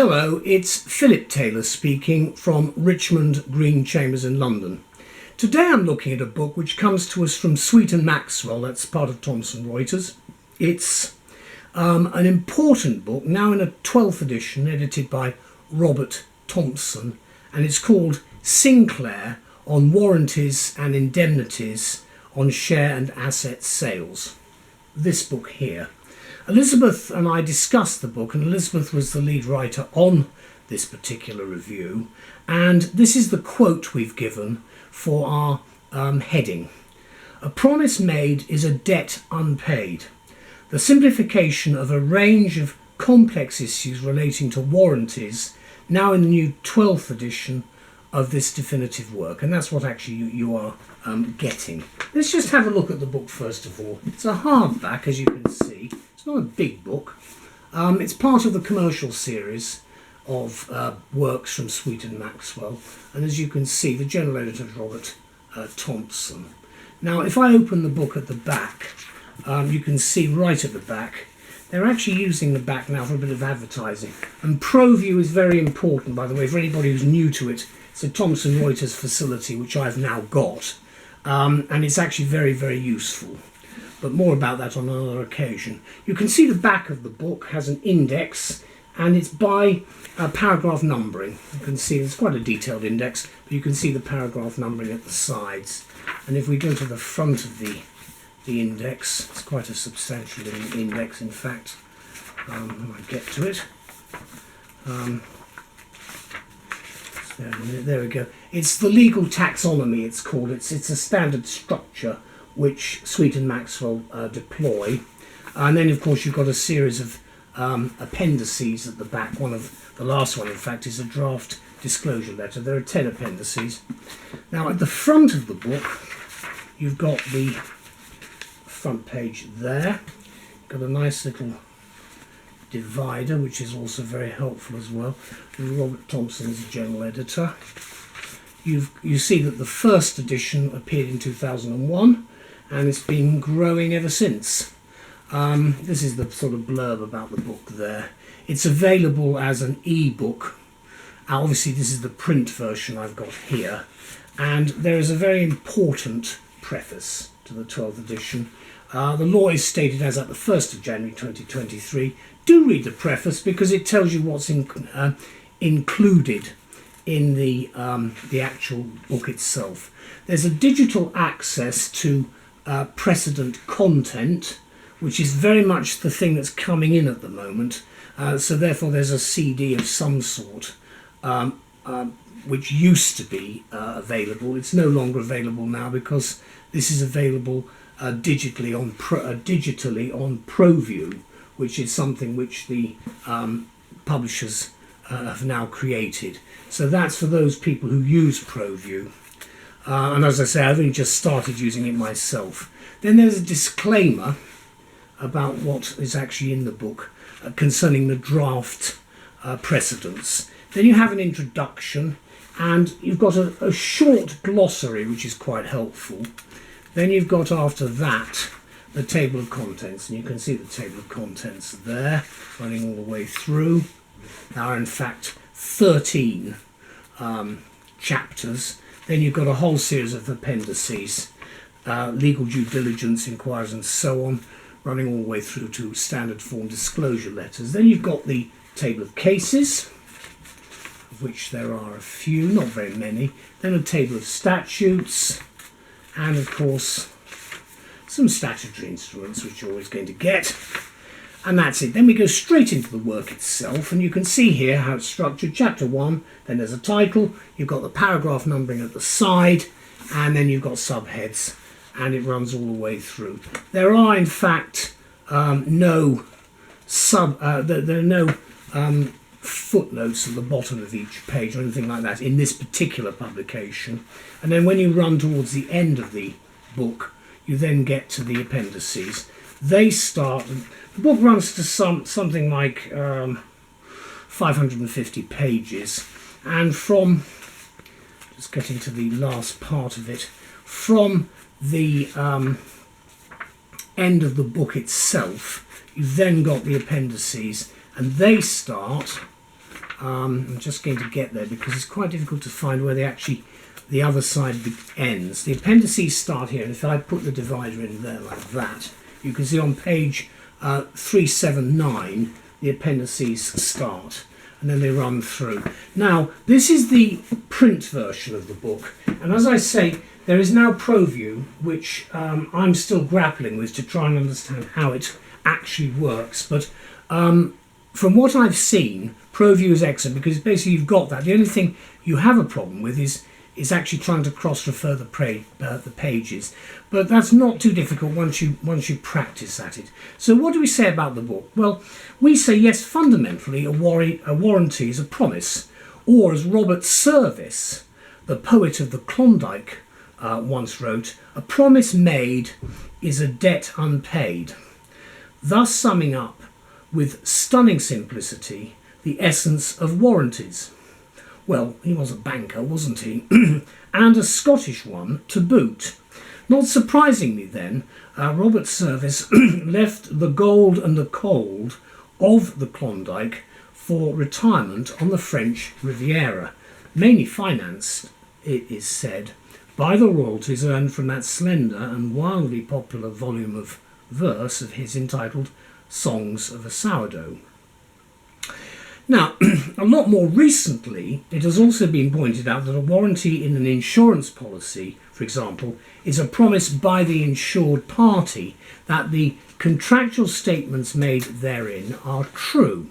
Hello, it's Philip Taylor speaking from Richmond Green Chambers in London. Today I'm looking at a book which comes to us from Sweet and Maxwell, that's part of Thomson Reuters. It's an important book, now in a 12th edition, edited by Thompson, and it's called Sinclair on Warranties and Indemnities on Share and Asset Sales. This book here. Elizabeth and I discussed the book, and Elizabeth was the lead writer on this particular review, and this is the quote we've given for our heading. A promise made is a debt unpaid. The simplification of a range of complex issues relating to warranties, now in the new 12th edition of this definitive work, and that's what actually you are getting. Let's just have a look at the book first of all. It's a hardback, as you can see. It's not a big book. It's part of the commercial series of works from Sweet and Maxwell, and as you can see, the general editor is Thompson. Now, if I open the book at the back, you can see right at the back, they're actually using the back now for a bit of advertising. And ProView is very important, by the way, for anybody who's new to it. It's a Thomson Reuters facility, which I've now got, and it's actually very, very useful. But more about that on another occasion. You can see the back of the book has an index, and it's by paragraph numbering. You can see it's quite a detailed index, but you can see the paragraph numbering at the sides. And if we go to the front of the index, it's quite a substantial index, in fact. When I get to it. There we go. It's the legal taxonomy, it's called. It's a standard structure which Sweet and Maxwell deploy. And then, of course, you've got a series of appendices at the back. One of the last one, in fact, is a draft disclosure letter. There are 10 appendices. Now, at the front of the book, you've got the front page there. Got a nice little divider, which is also very helpful as well. Thompson is the general editor. You see that the first edition appeared in 2001, and it's been growing ever since. This is the sort of blurb about the book there. It's available as an e-book. Obviously, this is the print version I've got here, and there is a very important preface to the 12th edition. The law is stated as at the 1st of January 2023. Do read the preface because it tells you what's included in the actual book itself. There's a digital access to precedent content, which is very much the thing that's coming in at the moment. So therefore there's a CD of some sort which used to be available. It's no longer available now because this is available digitally on ProView, which is something which the publishers have now created. So that's for those people who use ProView. And as I say, I've only just started using it myself. Then there's a disclaimer about what is actually in the book concerning the draft precedents. Then you have an introduction, and you've got a short glossary, which is quite helpful. Then you've got, after that, the table of contents, and you can see the table of contents there, running all the way through. There are, in fact, 13 chapters. Then you've got a whole series of appendices, legal due diligence, inquiries, and so on, running all the way through to standard form disclosure letters. Then you've got the table of cases, of which there are a few, not very many. Then a table of statutes, and of course some statutory instruments, which you're always going to get. And that's it. Then we go straight into the work itself, and you can see here how it's structured. Chapter 1, then there's a title, you've got the paragraph numbering at the side, and then you've got subheads, and it runs all the way through. There are, in fact, no footnotes at the bottom of each page or anything like that in this particular publication. And then when you run towards the end of the book, you then get to the appendices. They start, the book runs to something like 550 pages, and from, just getting to the last part of it, from the end of the book itself, you've then got the appendices, and they start I'm just going to get there because it's quite difficult to find where the other side ends. The appendices start here, and if I put the divider in there like that, you can see on page 379 the appendices start, and then they run through. Now, this is the print version of the book, and as I say, there is now ProView, which I'm still grappling with to try and understand how it actually works, but from what I've seen, ProView is excellent because basically you've got that. The only thing you have a problem with is actually trying to cross-refer the pages, but that's not too difficult once you practice at it. So what do we say about the book? Well, we say yes, fundamentally a warranty is a promise, or as Robert Service, the poet of the Klondike, once wrote, a promise made is a debt unpaid, thus summing up with stunning simplicity the essence of warranties. Well, he was a banker, wasn't he? And a Scottish one to boot. Not surprisingly then, Robert Service left the gold and the cold of the Klondike for retirement on the French Riviera, mainly financed, it is said, by the royalties earned from that slender and wildly popular volume of verse of his entitled Songs of a Sourdough. Now, a lot more recently, it has also been pointed out that a warranty in an insurance policy, for example, is a promise by the insured party that the contractual statements made therein are true.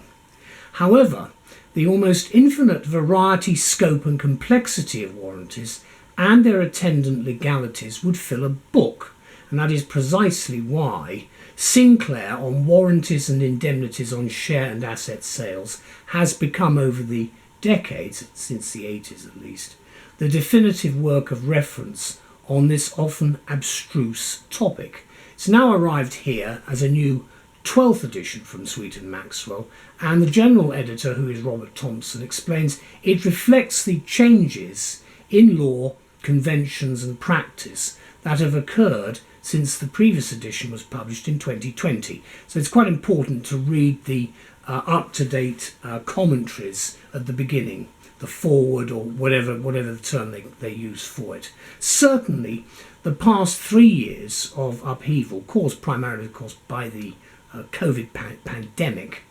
However, the almost infinite variety, scope and complexity of warranties and their attendant legalities would fill a book, and that is precisely why Sinclair on Warranties and Indemnities on Share and Asset Sales has become, over the decades, since the 80s at least, the definitive work of reference on this often abstruse topic. It's now arrived here as a new 12th edition from Sweet and Maxwell, and the general editor, who is Robert Thompson, explains it reflects the changes in law, conventions and practice that have occurred since the previous edition was published in 2020. So it's quite important to read the up-to-date commentaries at the beginning, the foreword or whatever the term they use for it. Certainly, the past 3 years of upheaval, caused primarily, of course, by the COVID pandemic,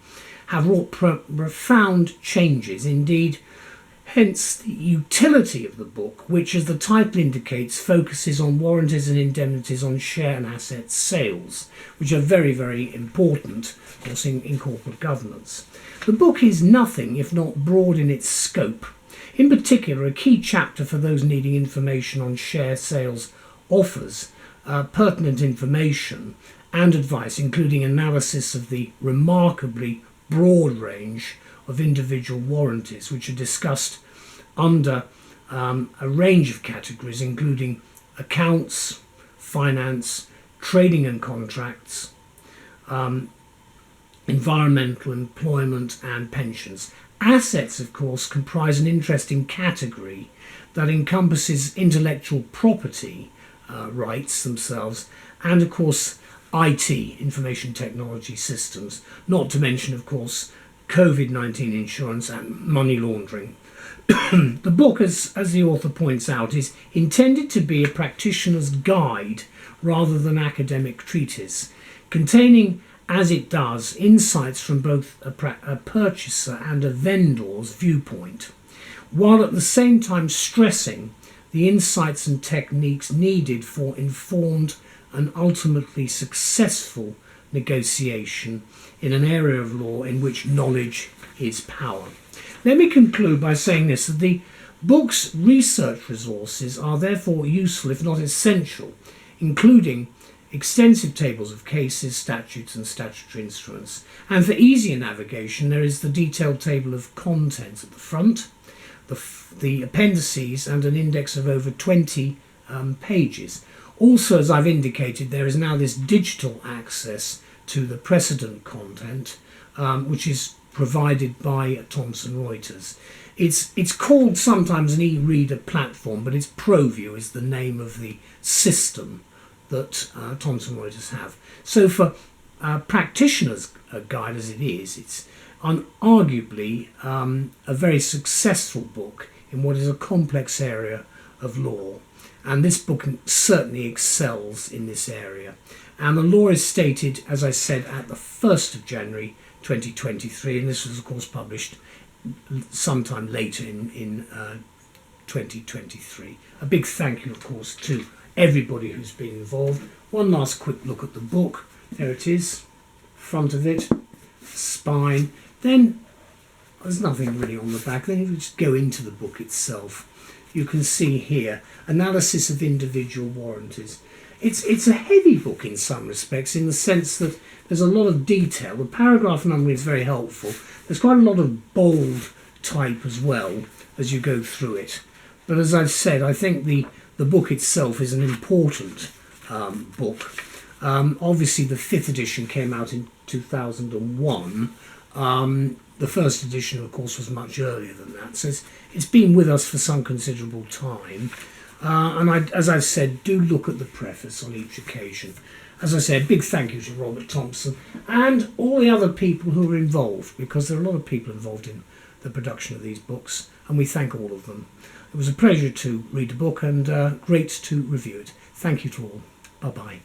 have wrought profound changes. Indeed, hence the utility of the book, which, as the title indicates, focuses on warranties and indemnities on share and asset sales, which are very, very important, of course, in corporate governance. The book is nothing if not broad in its scope. In particular, a key chapter for those needing information on share sales offers pertinent information and advice, including analysis of the remarkably broad range of individual warranties, which are discussed under a range of categories, including accounts, finance, trading and contracts, environmental, employment and pensions. Assets, of course, comprise an interesting category that encompasses intellectual property rights themselves, and of course IT, information technology systems, not to mention, of course, COVID-19 insurance and money laundering. The book, as the author points out, is intended to be a practitioner's guide rather than academic treatise, containing, as it does, insights from both a purchaser and a vendor's viewpoint, while at the same time stressing the insights and techniques needed for informed and ultimately successful negotiation in an area of law in which knowledge is power. Let me conclude by saying this, that the book's research resources are therefore useful, if not essential, including extensive tables of cases, statutes and statutory instruments. And for easier navigation, there is the detailed table of contents at the front, the appendices and an index of over 20 pages. Also, as I've indicated, there is now this digital access to the precedent content, which is provided by Thomson Reuters. It's called sometimes an e-reader platform, but it's ProView is the name of the system that Thomson Reuters have. So for practitioners' guide as it is, it's arguably a very successful book in what is a complex area of law. And this book certainly excels in this area. And the law is stated, as I said, at the 1st of January 2023, and this was of course published sometime later in 2023. A big thank you of course to everybody who's been involved. One last quick look at the book. There it is, front of it, spine. Then there's nothing really on the back. Then you just go into the book itself. You can see here analysis of individual warranties. It's a heavy book in some respects, in the sense that there's a lot of detail. The paragraph numbering is very helpful. There's quite a lot of bold type as well as you go through it. But as I've said, I think the book itself is an important book. Obviously the 5th edition came out in 2001. The 1st edition of course was much earlier than that, so it's been with us for some considerable time. And as I've said, do look at the preface on each occasion. As I say, a big thank you to Robert Thompson and all the other people who are involved, because there are a lot of people involved in the production of these books, and we thank all of them. It was a pleasure to read the book and great to review it. Thank you to all. Bye-bye.